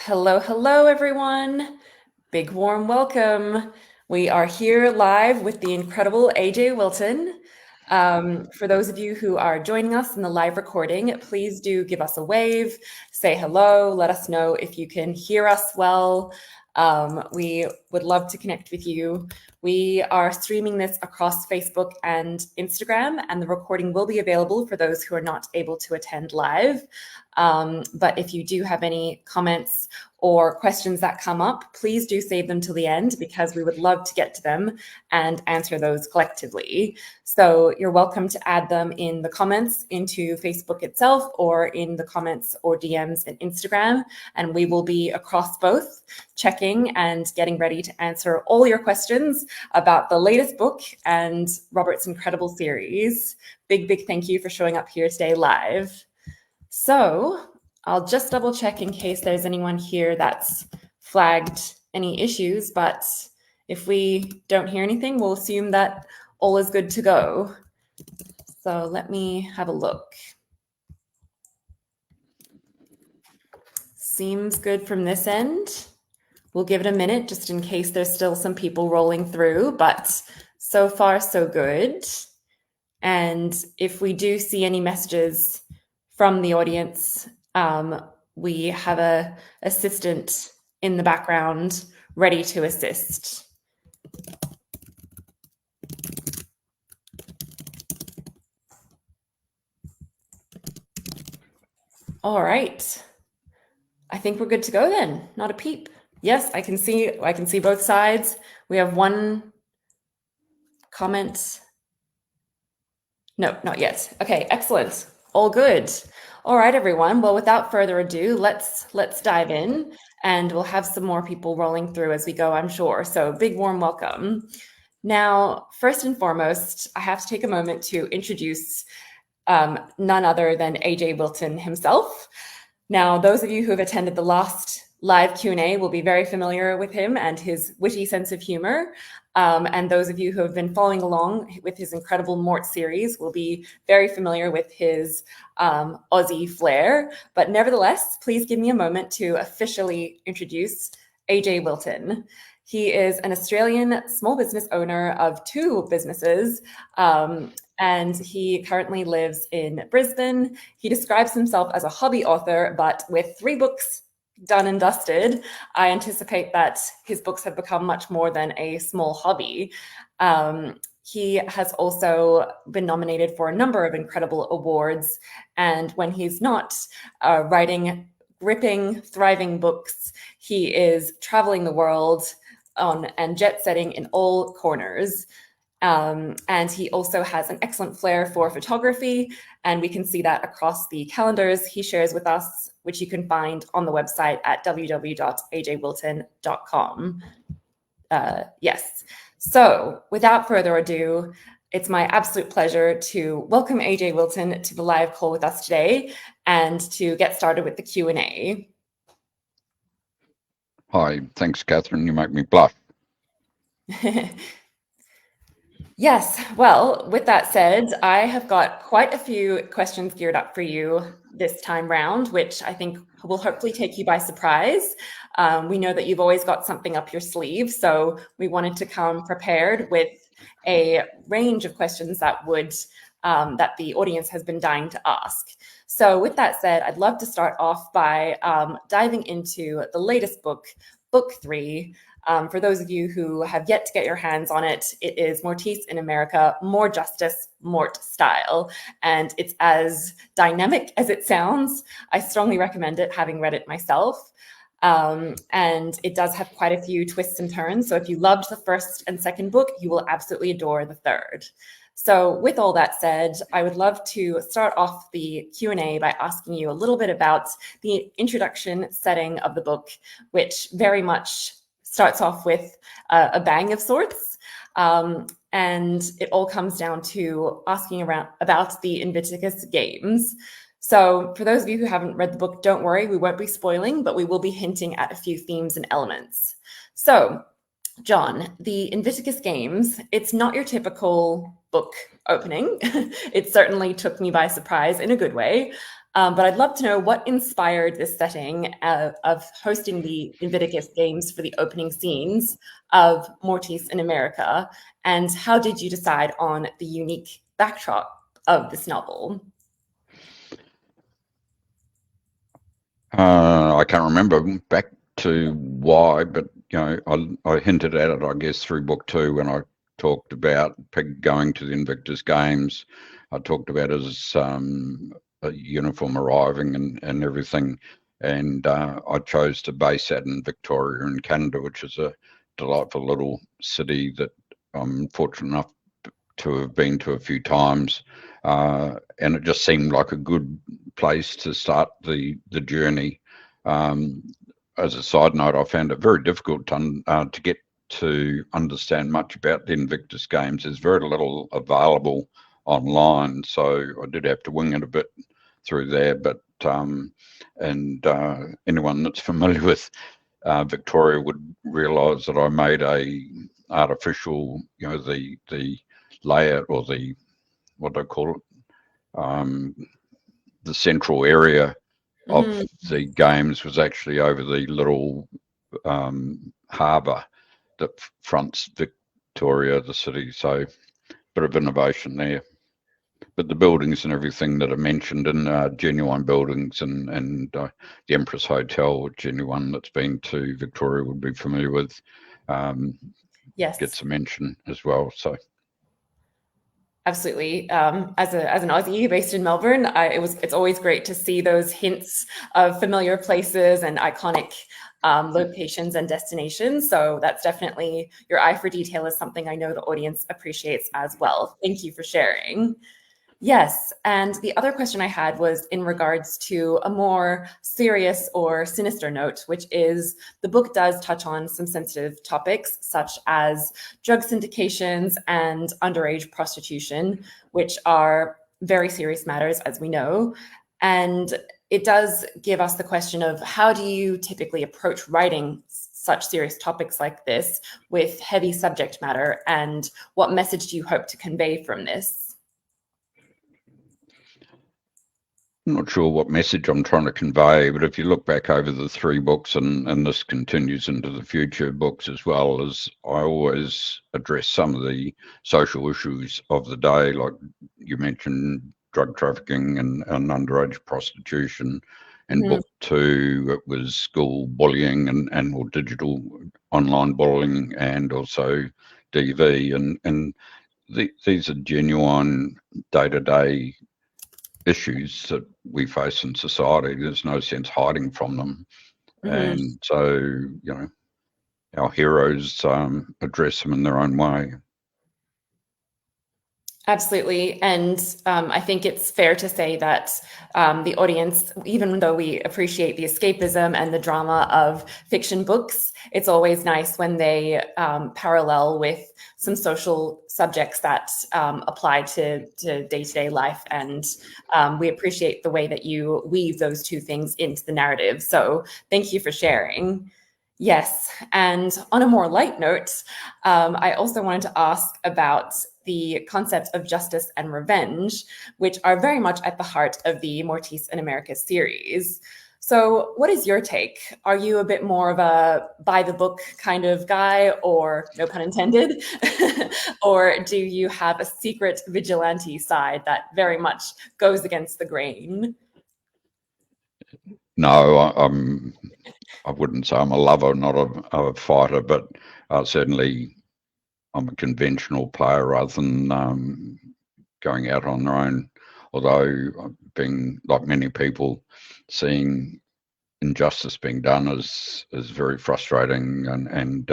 Hello, hello, everyone. Big warm welcome. We are here live with the incredible A.J Wilton. For those of you who are joining us in the live recording, please do give us a wave, say hello, let us know if you can hear us well. We would love to connect with you. We are streaming this across Facebook and Instagram, and the recording will be available for those who are not able to attend live. But if you do have any comments or questions that come up, please do save them till the end because we would love to get to them and answer those collectively. So you're welcome to add them in the comments into Facebook itself or in the comments or DMs in Instagram, and we will be across both checking and getting ready to answer all your questions about the latest book and Robert's incredible series. Big thank you for showing up here today live. So I'll just double check in case there's anyone here that's flagged any issues, but if we don't hear anything, we'll assume that all is good to go. So let me have a look. Seems good from this end. We'll give it a minute just in case there's still some people rolling through, but so far so good. And if we do see any messages from the audience, we have an assistant in the background ready to assist. All right. I think we're good to go then. Not a peep. Yes, I can see both sides. We have one comment. No, not yet. Okay, excellent. All good. All right, everyone. Well, without further ado, let's dive in, and we'll have some more people rolling through as we go, I'm sure. So big warm welcome. Now, first and foremost, I have to take a moment to introduce none other than A.J Wilton himself. Now, those of you who have attended the last live Q&A will be very familiar with him and his witty sense of humor. And those of you who have been following along with his incredible Mort series will be very familiar with his Aussie flair. But nevertheless, please give me a moment to officially introduce A.J Wilton. He is an Australian small business owner of 2 businesses, and he currently lives in Brisbane. He describes himself as a hobby author, but with 3 books done and dusted, I anticipate that his books have become much more than a small hobby. He has also been nominated for a number of incredible awards, and when he's not writing gripping, thriving books, he is traveling the world and jet setting in all corners. And he also has an excellent flair for photography, and we can see that across the calendars he shares with us, which you can find on the website at www.ajwilton.com. Yes. So without further ado, it's my absolute pleasure to welcome A.J Wilton to the live call with us today and to get started with the Q&A. Hi, thanks, Catherine. You make me blush. Yes, well, with that said, I have got quite a few questions geared up for you this time round, which I think will hopefully take you by surprise. We know that you've always got something up your sleeve, so we wanted to come prepared with a range of questions that would that the audience has been dying to ask. So with that said, I'd love to start off by diving into the latest book, Book 3. For those of you who have yet to get your hands on it, it is Mortice in America, More Justice, Mort Style. And it's as dynamic as it sounds. I strongly recommend it, having read it myself. And it does have quite a few twists and turns. So if you loved the first and second book, you will absolutely adore the third. So with all that said, I would love to start off the Q&A by asking you a little bit about the introduction setting of the book, which very much starts off with a bang of sorts. And it all comes down to asking about the Invictus Games. So for those of you who haven't read the book, don't worry, we won't be spoiling, but we will be hinting at a few themes and elements. So John, the Invictus Games, it's not your typical book opening. It certainly took me by surprise in a good way. But I'd love to know what inspired this setting of hosting the Invictus Games for the opening scenes of Mortis in America, and how did you decide on the unique backdrop of this novel? I can't remember back to why, but I hinted at it, I guess, through book two when I talked about Pig going to the Invictus Games. I talked about his a uniform arriving and everything, and I chose to base that in Victoria in Canada, which is a delightful little city that I'm fortunate enough to have been to a few times, and it just seemed like a good place to start the journey. Um, as a side note, I found it very difficult to get to understand much about the Invictus Games. There's very little available online, so I did have to wing it a bit through there. But anyone that's familiar with Victoria would realise that I made a artificial, the layout, or the, what do I call it, the central area of Mhm. the games was actually over the little harbour that fronts Victoria, the city. So, bit of innovation there. But the buildings and everything that are mentioned in genuine buildings, and the Empress Hotel, which anyone that's been to Victoria would be familiar with, um, gets Yes. a mention as well. So Absolutely. As an Aussie based in Melbourne, it's always great to see those hints of familiar places and iconic locations and destinations. So that's definitely, your eye for detail is something I know the audience appreciates as well. Thank you for sharing. Yes, and the other question I had was in regards to a more serious or sinister note, which is the book does touch on some sensitive topics such as drug syndications and underage prostitution, which are very serious matters, as we know. And it does give us the question of how do you typically approach writing such serious topics like this with heavy subject matter, and what message do you hope to convey from this? I'm not sure what message I'm trying to convey, but if you look back over the three books, and this continues into the future books as well, as I always address some of the social issues of the day, like you mentioned drug trafficking and underage prostitution. In Mhm. book two, it was school bullying and or digital online bullying, and also DV. These are genuine day-to-day issues that we face in society. There's no sense hiding from them. Mhm. And so, our heroes address them in their own way. Absolutely. And I think it's fair to say that the audience, even though we appreciate the escapism and the drama of fiction books, it's always nice when they parallel with some social subjects that apply to day-to-day life. And we appreciate the way that you weave those two things into the narrative. So thank you for sharing. Yes. And on a more light note, I also wanted to ask about the concepts of justice and revenge, which are very much at the heart of the Mortis in America series. So, what is your take? Are you a bit more of a by the book kind of guy, or no pun intended? Or do you have a secret vigilante side that very much goes against the grain? No, I wouldn't say I'm a lover, not a fighter, but certainly I'm a conventional player rather than going out on their own. Although being like many people, seeing injustice being done is very frustrating, and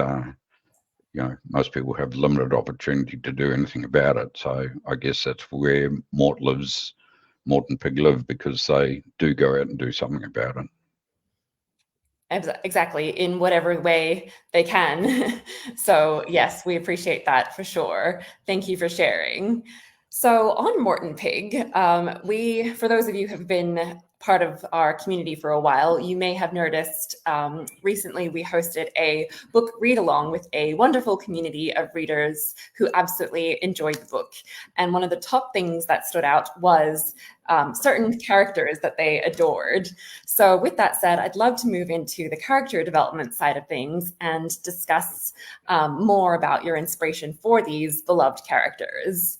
most people have limited opportunity to do anything about it. So I guess that's where Mort and Pig live, because they do go out and do something about it. Exactly, in whatever way they can. So, yes, we appreciate that for sure. Thank you for sharing. So, on Mort and Pig, for those of you who have been part of our community for a while, you may have noticed recently we hosted a book read along with a wonderful community of readers who absolutely enjoyed the book. And one of the top things that stood out was certain characters that they adored. So with that said, I'd love to move into the character development side of things and discuss more about your inspiration for these beloved characters.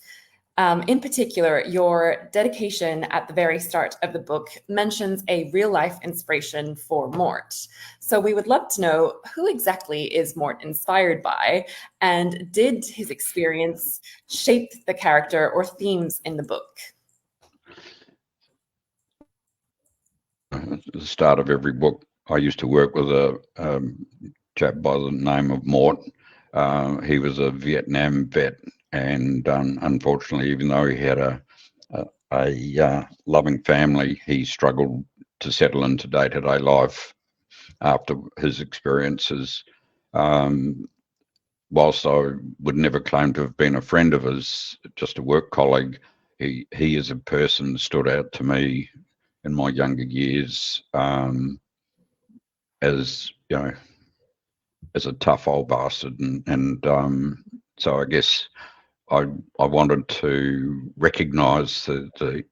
In particular, your dedication at the very start of the book mentions a real-life inspiration for Mort. So we would love to know, who exactly is Mort inspired by, and did his experience shape the character or themes in the book? At the start of every book, I used to work with a chap by the name of Mort. He was a Vietnam vet, and unfortunately, even though he had a loving family, he struggled to settle into day-to-day life after his experiences. Whilst I would never claim to have been a friend of his, just a work colleague, he as a person stood out to me in my younger years, as you know, as a tough old bastard, and so I guess I wanted to recognise the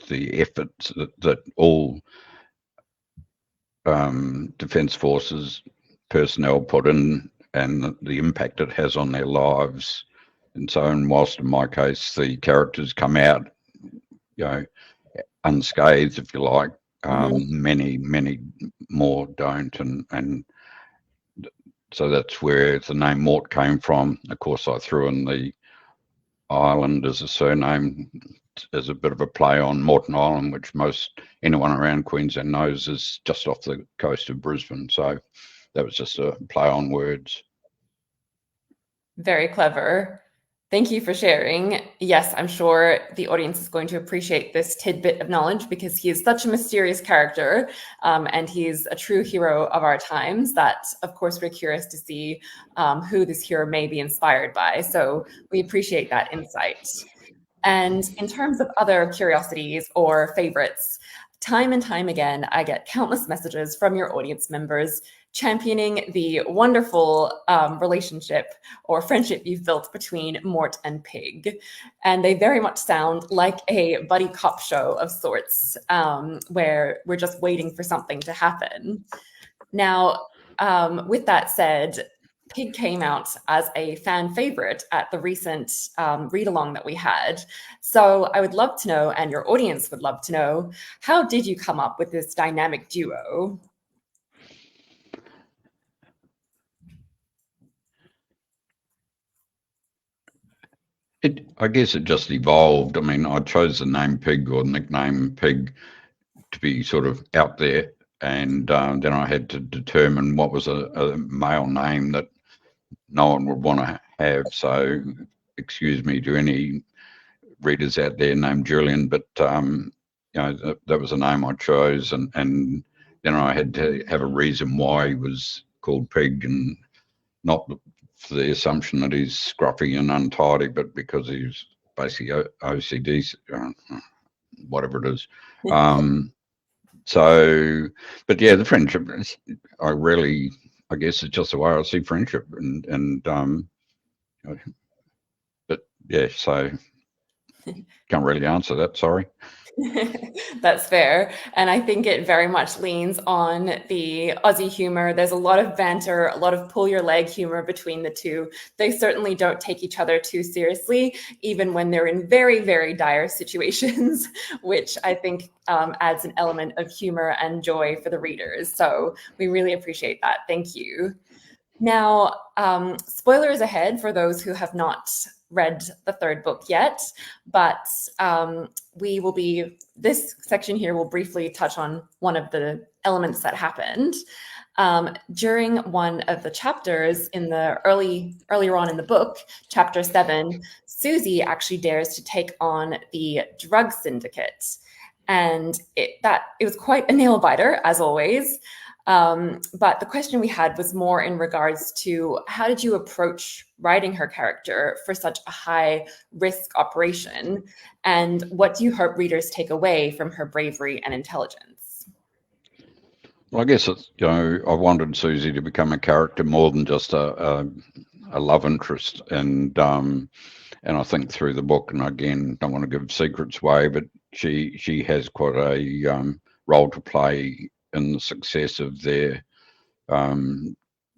efforts that all Defence Forces personnel put in, and the impact it has on their lives. And so, and whilst in my case the characters come out, unscathed, if you like, many more don't, and so that's where the name Mort came from. Of course, I threw in the island as a surname as a bit of a play on Morton Island, which most anyone around Queensland knows is just off the coast of Brisbane. So that was just a play on words. Very clever. Thank you for sharing. Yes, I'm sure the audience is going to appreciate this tidbit of knowledge because he is such a mysterious character, and he's a true hero of our times that, of course, we're curious to see who this hero may be inspired by. So we appreciate that insight. And in terms of other curiosities or favorites, time and time again, I get countless messages from your audience members championing the wonderful relationship or friendship you've built between Mort and Pig. And they very much sound like a buddy cop show of sorts, where we're just waiting for something to happen. Now, with that said, Pig came out as a fan favorite at the recent read-along that we had. So I would love to know, and your audience would love to know, how did you come up with this dynamic duo? I guess it just evolved. I mean, I chose the name Pig, or nickname Pig, to be sort of out there, and then I had to determine what was a male name that no one would want to have. So excuse me to any readers out there named Julian, but that was a name I chose, and then I had to have a reason why he was called Pig, and not for the assumption that he's scruffy and untidy, but because he's basically OCD, whatever it is. So, but yeah, the friendship, I guess it's just the way I see friendship, and but yeah, so can't really answer that, sorry. That's fair. And I think it very much leans on the Aussie humor. There's a lot of banter, a lot of pull your leg humor between the two. They certainly don't take each other too seriously, even when they're in very, very dire situations, which I think adds an element of humor and joy for the readers. So we really appreciate that. Thank you. Now, spoilers ahead for those who have not read the third book yet, but this section here will briefly touch on one of the elements that happened. During one of the chapters in the earlier on in the book, chapter 7, Susie actually dares to take on the drug syndicate. And it was quite a nail biter, as always. But the question we had was more in regards to how did you approach writing her character for such a high risk operation? And what do you hope readers take away from her bravery and intelligence? Well, I guess it's, I wanted Susie to become a character more than just a love interest, and I think through the book, and again, don't want to give secrets away, but she has quite a role to play in the success of their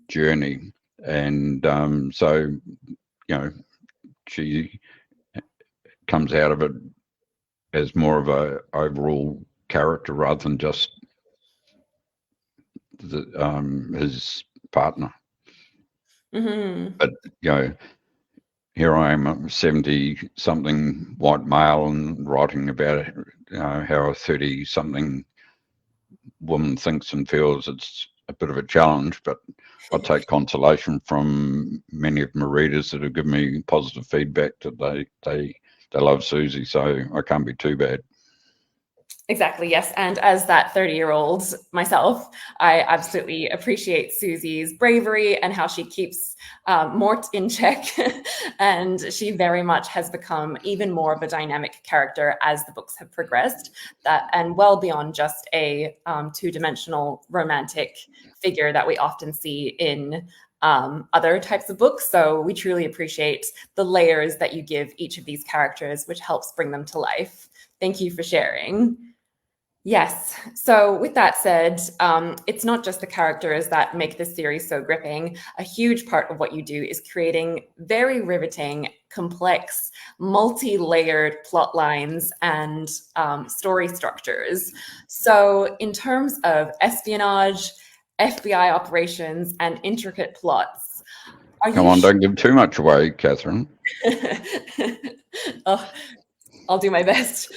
journey, and so she comes out of it as more of a overall character rather than just his partner. Mm-hmm. But here I am, a 70-something white male, and writing about how a 30-something woman thinks and feels. It's a bit of a challenge, but I take consolation from many of my readers that have given me positive feedback that they love Susie, so I can't be too bad. Exactly, yes. And as that 30-year-old myself, I absolutely appreciate Susie's bravery and how she keeps Mort in check. And she very much has become even more of a dynamic character as the books have progressed, and well beyond just a two-dimensional romantic figure that we often see in other types of books. So we truly appreciate the layers that you give each of these characters, which helps bring them to life. Thank you for sharing. Yes. So, with that said, it's not just the characters that make this series so gripping. A huge part of what you do is creating very riveting, complex, multi layered plot lines and story structures. So, in terms of espionage, FBI operations, and intricate plots, are Come you on, sure? don't give too much away, Catherine. Oh, I'll do my best.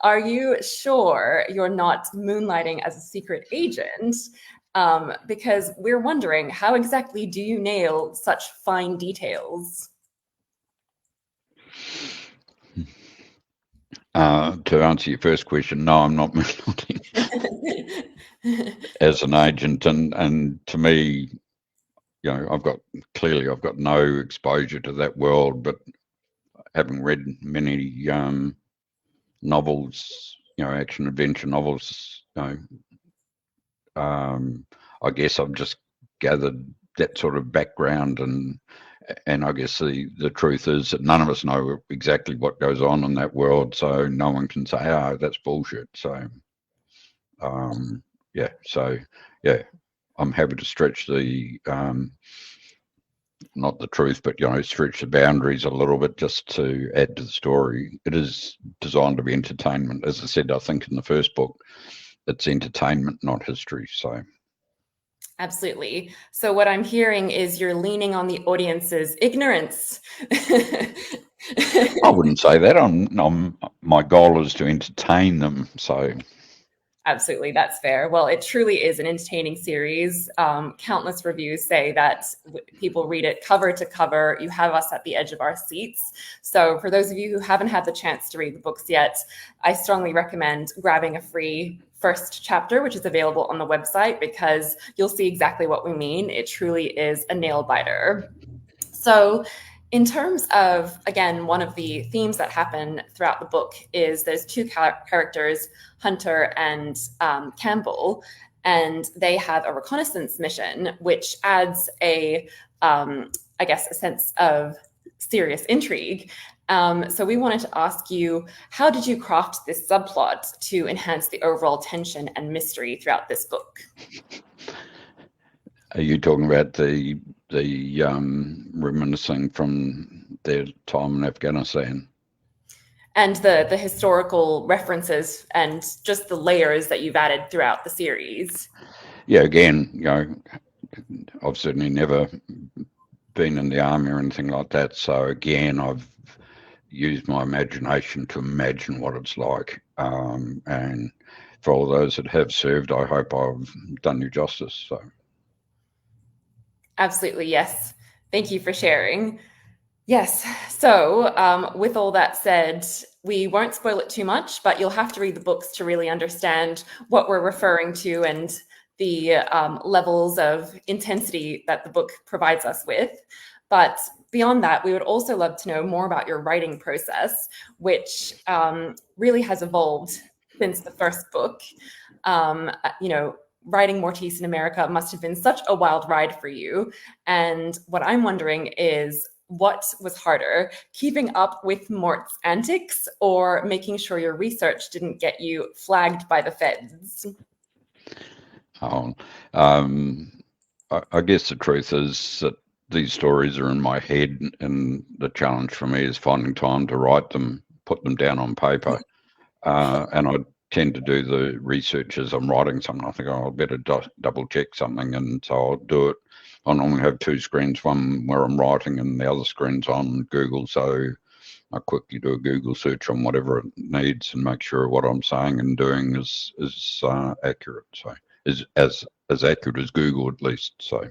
Are you sure you're not moonlighting as a secret agent? Because we're wondering, how exactly do you nail such fine details? To answer your first question, no, I'm not moonlighting as an agent, and to me, I've got no exposure to that world, but having read many novels, action adventure novels, I guess I've just gathered that sort of background, and I guess the truth is that none of us know exactly what goes on in that world, so no one can say, "Oh, that's bullshit." So, yeah, I'm happy to stretch the not the truth, but stretch the boundaries a little bit just to add to the story. It is designed to be entertainment, as I said. I think in the first book, it's entertainment, not history. So. Absolutely. So, what I'm hearing is you're leaning on the audience's ignorance. I wouldn't say that. My goal is to entertain them. So. Absolutely, that's fair. Well, it truly is an entertaining series. Countless reviews say that people read it cover to cover. You have us at the edge of our seats. So, for those of you who haven't had the chance to read the books yet, I strongly recommend grabbing a free first chapter, which is available on the website, because you'll see exactly what we mean. It truly is a nail biter. So, in terms of, again, one of the themes that happen throughout the book is there's two characters, Hunter and Campbell, and they have a reconnaissance mission, which adds I guess, a sense of serious intrigue. So we wanted to ask you, how did you craft this subplot to enhance the overall tension and mystery throughout this book? Are you talking about the reminiscing from their time in Afghanistan? And the historical references and just the layers that you've added throughout the series. Yeah, again, I've certainly never been in the army or anything like that. So again, I've used my imagination to imagine what it's like. And for all those that have served, I hope I've done you justice. So. Absolutely, yes. Thank you for sharing. Yes. So, with all that said, we won't spoil it too much, but you'll have to read the books to really understand what we're referring to and the levels of intensity that the book provides us with. But beyond that, we would also love to know more about your writing process, which really has evolved since the first book. You know, writing Mortis in America must have been such a wild ride for you. And what I'm wondering is, what was harder, keeping up with Mort's antics or making sure your research didn't get you flagged by the feds? Oh, I guess the truth is that these stories are in my head, and the challenge for me is finding time to write them, put them down on paper. And I tend to do the research as I'm writing something. I think, oh, I'll better double check something, and so I'll do it. I normally have two screens, one where I'm writing and the other screen's on Google. So I quickly do a Google search on whatever it needs and make sure what I'm saying and doing is accurate. So is as accurate as Google, at least. So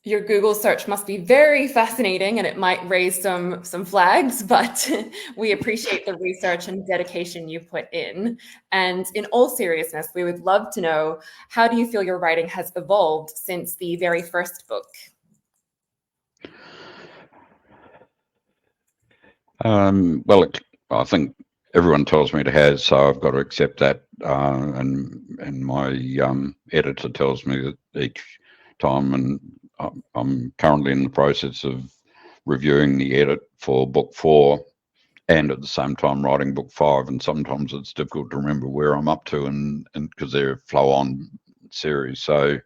Your Google search must be very fascinating and it might raise some flags, but we appreciate the research and dedication you put in. And in all seriousness, we would love to know, how do you feel your writing has evolved since the very first book? well, I think everyone tells me it has, so I've got to accept that. And my editor tells me that each time, and I'm currently in the process of reviewing the edit for book 4, and at the same time writing book 5. And sometimes it's difficult to remember where I'm up to, and because they're flow-on series, so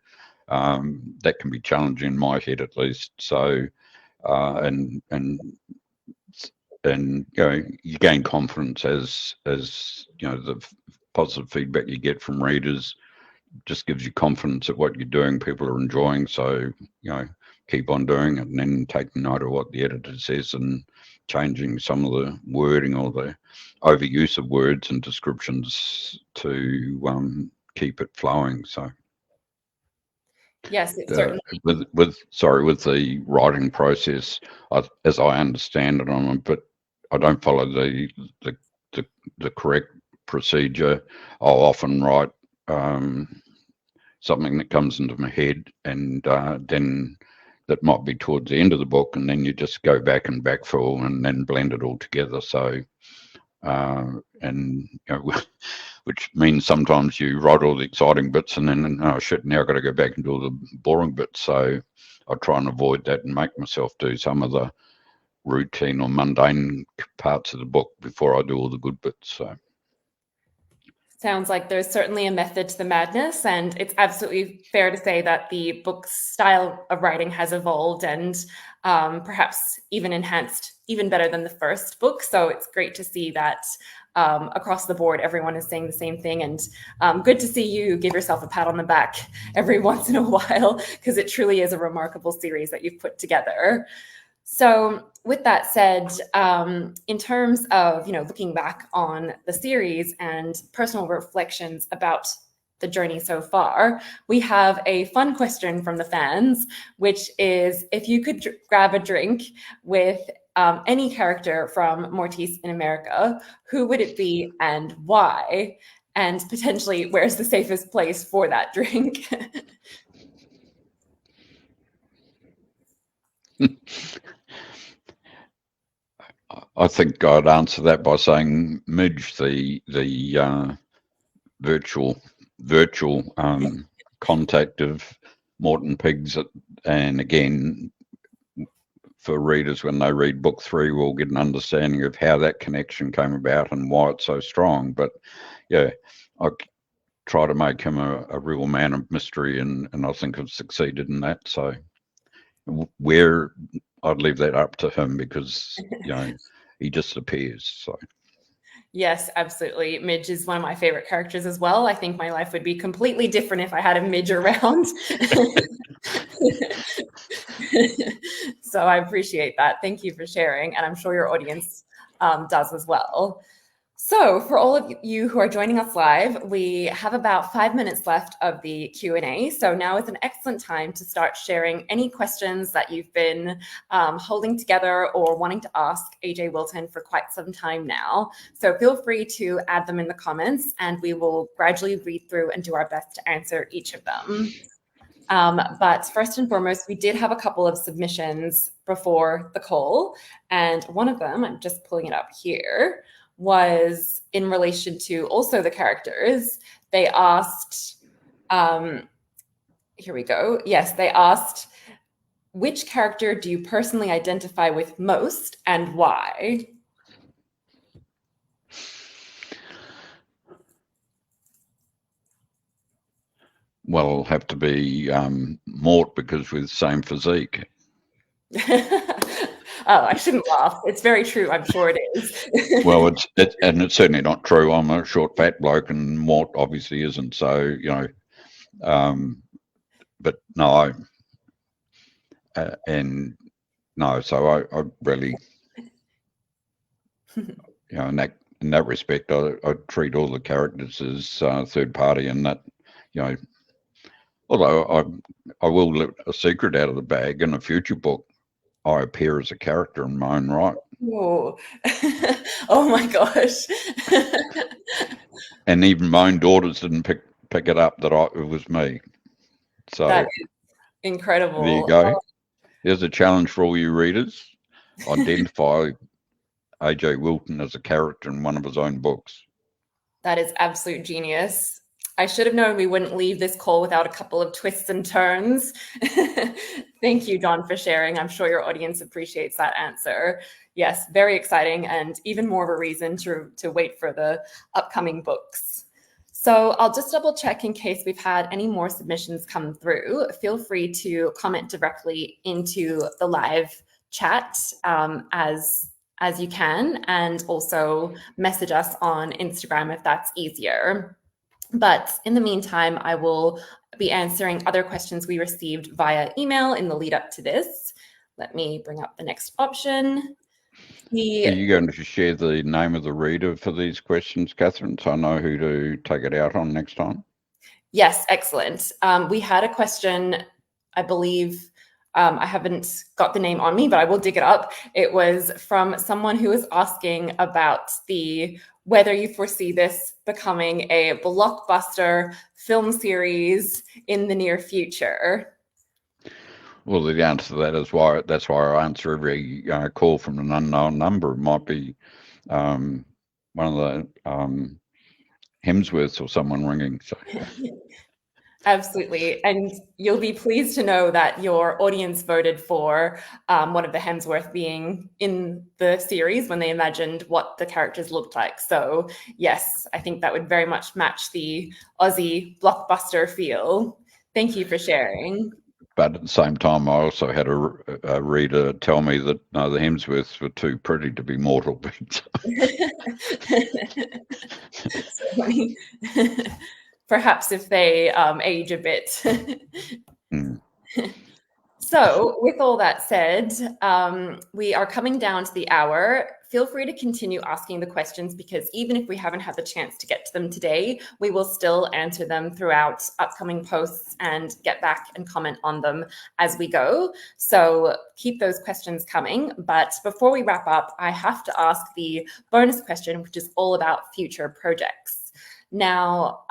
that can be challenging in my head at least. So and you gain confidence as the positive feedback you get from readers just gives you confidence that what you're doing people are enjoying, so keep on doing it, and then taking note of what the editor says and changing some of the wording or the overuse of words and descriptions to keep it flowing. So Yes, it certainly. with the writing process, as I understand it, but I don't follow the the correct procedure. I'll often write something that comes into my head, and then that might be towards the end of the book, and then you just go back and backfill and then blend it all together. So and which means sometimes you write all the exciting bits and then, oh shit, now I've got to go back and do all the boring bits. So I try and avoid that and make myself do some of the routine or mundane parts of the book before I do all the good bits. So Sounds like there's certainly a method to the madness, and it's absolutely fair to say that the book's style of writing has evolved and perhaps even enhanced even better than the first book. So it's great to see that across the board, everyone is saying the same thing. And good to see you give yourself a pat on the back every once in a while, because it truly is a remarkable series that you've put together. So with that said, in terms of, looking back on the series and personal reflections about the journey so far, we have a fun question from the fans, which is, if you could grab a drink with any character from Mortis in America, who would it be and why? And potentially, where's the safest place for that drink? I think I'd answer that by saying Midge, the virtual contact of Mort and Pigs, and again, for readers when they read book 3, will get an understanding of how that connection came about and why it's so strong. But yeah, I try to make him a real man of mystery, and I think I've succeeded in that. So where I'd leave that up to him, because he just appears. So Yes, absolutely. Midge is one of my favorite characters as well. I think my life would be completely different if I had a Midge around. So I appreciate that. Thank you for sharing. And I'm sure your audience does as well. So, for all of you who are joining us live, we have about 5 minutes left of the Q&A. So now is an excellent time to start sharing any questions that you've been holding together or wanting to ask AJ Wilton for quite some time now. So feel free to add them in the comments, and we will gradually read through and do our best to answer each of them. But first and foremost, we did have a couple of submissions before the call, and one of them, I'm just pulling it up here, was in relation to also the characters. They asked, here we go. Yes, they asked, which character do you personally identify with most and why? Well, it'll have to be Mort, because we're the same physique. Oh, I shouldn't laugh. It's very true. I'm sure it is. Well, it's certainly not true. I'm a short, fat bloke, and Mort obviously isn't. So but no, and no. So I really, in that respect, I treat all the characters as third party, and that, although I will let a secret out of the bag. In a future book, I appear as a character in my own right. Oh, oh my gosh. And even my own daughters didn't pick it up that it was me. So that is incredible. there you go. There's a challenge for all you readers. Identify A.J. Wilton as a character in one of his own books. That is absolute genius. I should have known we wouldn't leave this call without a couple of twists and turns. Thank you, John, for sharing. I'm sure your audience appreciates that answer. Yes, very exciting, and even more of a reason to wait for the upcoming books. So I'll just double check in case we've had any more submissions come through. Feel free to comment directly into the live chat as you can, and also message us on Instagram if that's easier. But in the meantime, I will be answering other questions we received via email in the lead up to this. Let me bring up the next option. Are you going to share the name of the reader for these questions, Catherine, so I know who to take it out on next time? Yes, excellent. We had a question, I believe, I haven't got the name on me, but I will dig it up. It was from someone who was asking about whether you foresee this becoming a blockbuster film series in the near future. Well, the answer to that is that's why I answer every call from an unknown number. It might be one of the Hemsworths or someone ringing. So. Absolutely. And you'll be pleased to know that your audience voted for one of the Hemsworth being in the series when they imagined what the characters looked like. So yes, I think that would very much match the Aussie blockbuster feel. Thank you for sharing. But at the same time, I also had a reader tell me that no, the Hemsworths were too pretty to be mortal beings. Perhaps if they age a bit. Mm. So with all that said, we are coming down to the hour. Feel free to continue asking the questions, because even if we haven't had the chance to get to them today, we will still answer them throughout upcoming posts and get back and comment on them as we go. So keep those questions coming. But before we wrap up, I have to ask the bonus question, which is all about future projects. Now,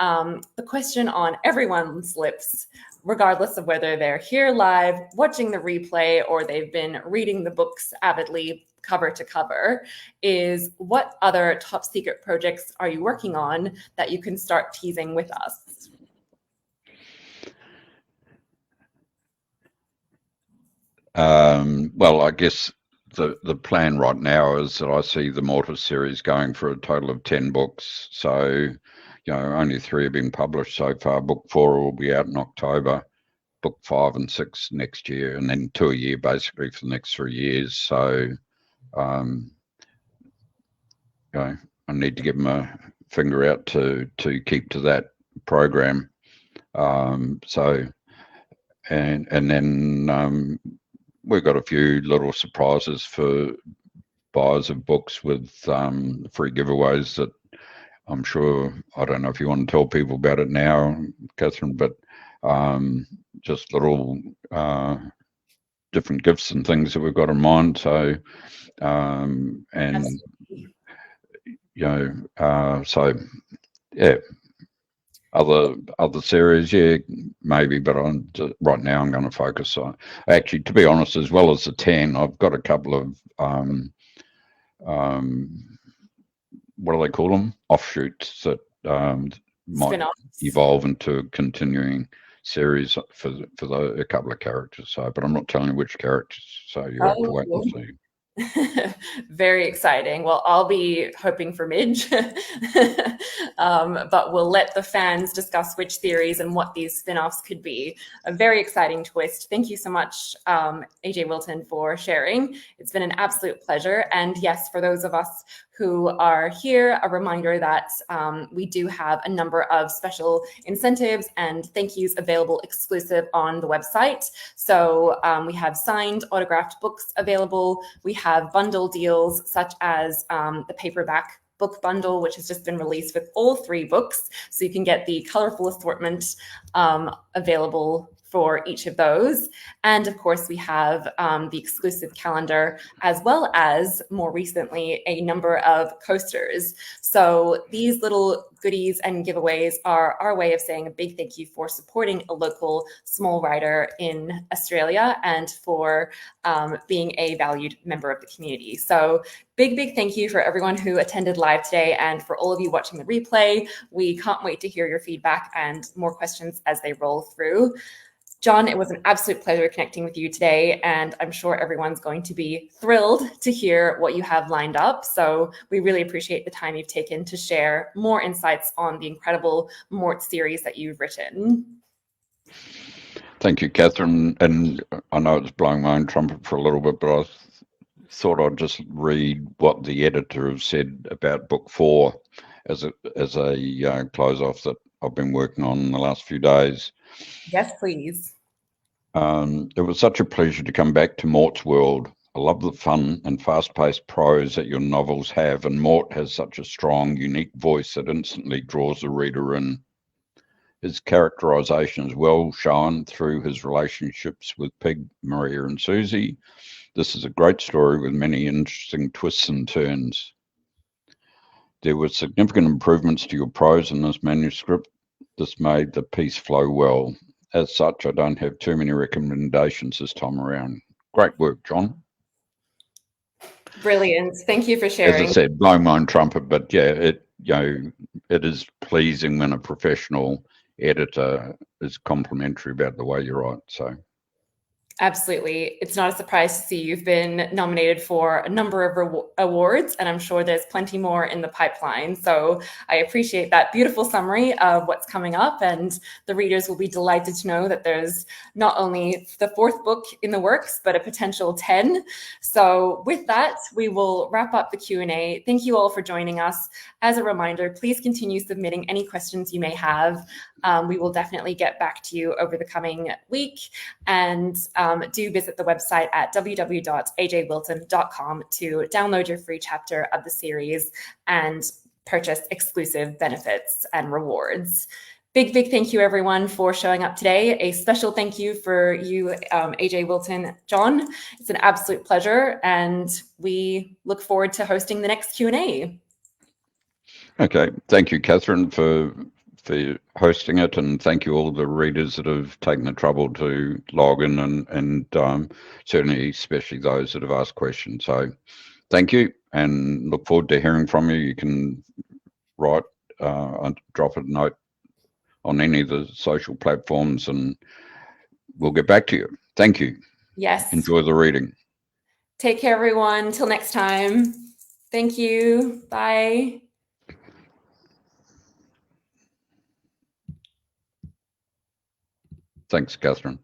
the question on everyone's lips, regardless of whether they're here live, watching the replay, or they've been reading the books avidly cover to cover, is what other top secret projects are you working on that you can start teasing with us? Well, I guess the plan right now is that I see the Mort series going for a total of 10 books. So, only 3 have been published so far. Book 4 will be out in October. Book 5 and 6 next year, and then 2 a year basically for the next 3 years. So, I need to give my finger out to keep to that program. So, and then we've got a few little surprises for buyers of books with free giveaways that I'm sure, I don't know if you want to tell people about it now, Catherine, but just little different gifts and things that we've got in mind. So, and, Absolutely. so, yeah. Other series, yeah, maybe, but right now I'm going to focus on, actually, to be honest, as well as the 10, I've got a couple of what do they call them? Offshoots that might Spin-offs. evolve into a continuing series for a couple of characters. So, but I'm not telling you which characters, so you'll have to wait and see. Very exciting. Well, I'll be hoping for Midge, but we'll let the fans discuss which theories and what these spin-offs could be. A very exciting twist. Thank you so much, AJ Wilton, for sharing. It's been an absolute pleasure. And yes, for those of us who are here, a reminder that we do have a number of special incentives and thank yous available exclusive on the website. So we have signed autographed books available. We have bundle deals such as the paperback book bundle, which has just been released with all 3 books. So you can get the colorful assortment available for each of those. And of course, we have the exclusive calendar, as well as more recently, a number of coasters. So these little goodies and giveaways are our way of saying a big thank you for supporting a local small writer in Australia and for being a valued member of the community. So big thank you for everyone who attended live today and for all of you watching the replay. We can't wait to hear your feedback and more questions as they roll through. John, it was an absolute pleasure connecting with you today, and I'm sure everyone's going to be thrilled to hear what you have lined up. So we really appreciate the time you've taken to share more insights on the incredible Mort series that you've written. Thank you, Catherine. And I know it's blowing my own trumpet for a little bit, but I thought I'd just read what the editor has said about book 4 as a close off that I've been working on in the last few days. Yes, please. It was such a pleasure to come back to Mort's world. I love the fun and fast-paced prose that your novels have, and Mort has such a strong, unique voice that instantly draws the reader in. His characterization is well shown through his relationships with Pig, Maria, and Susie. This is a great story with many interesting twists and turns. There were significant improvements to your prose in this manuscript. This made the piece flow well. As such, I don't have too many recommendations this time around. Great work, John. Brilliant. Thank you for sharing. As I said, blowing my own trumpet, but yeah, it is pleasing when a professional editor is complimentary about the way you write. So. Absolutely. It's not a surprise to see you've been nominated for a number of awards, and I'm sure there's plenty more in the pipeline. So I appreciate that beautiful summary of what's coming up, and the readers will be delighted to know that there's not only the 4th book in the works, but a potential 10. So with that, we will wrap up the Q&A. Thank you all for joining us. As a reminder, please continue submitting any questions you may have. We will definitely get back to you over the coming week, and do visit the website at www.ajwilton.com to download your free chapter of the series and purchase exclusive benefits and rewards. Big thank you, everyone, for showing up today. A special thank you for you, AJ Wilton, John. It's an absolute pleasure, and we look forward to hosting the next Q&A. Okay, thank you, Catherine, for hosting it, and thank you all the readers that have taken the trouble to log in, and certainly especially those that have asked questions. So thank you, and look forward to hearing from you. You can write and drop a note on any of the social platforms, and we'll get back to you. Thank you. Yes. Enjoy the reading. Take care, everyone. Till next time. Thank you. Bye. Thanks, Catherine.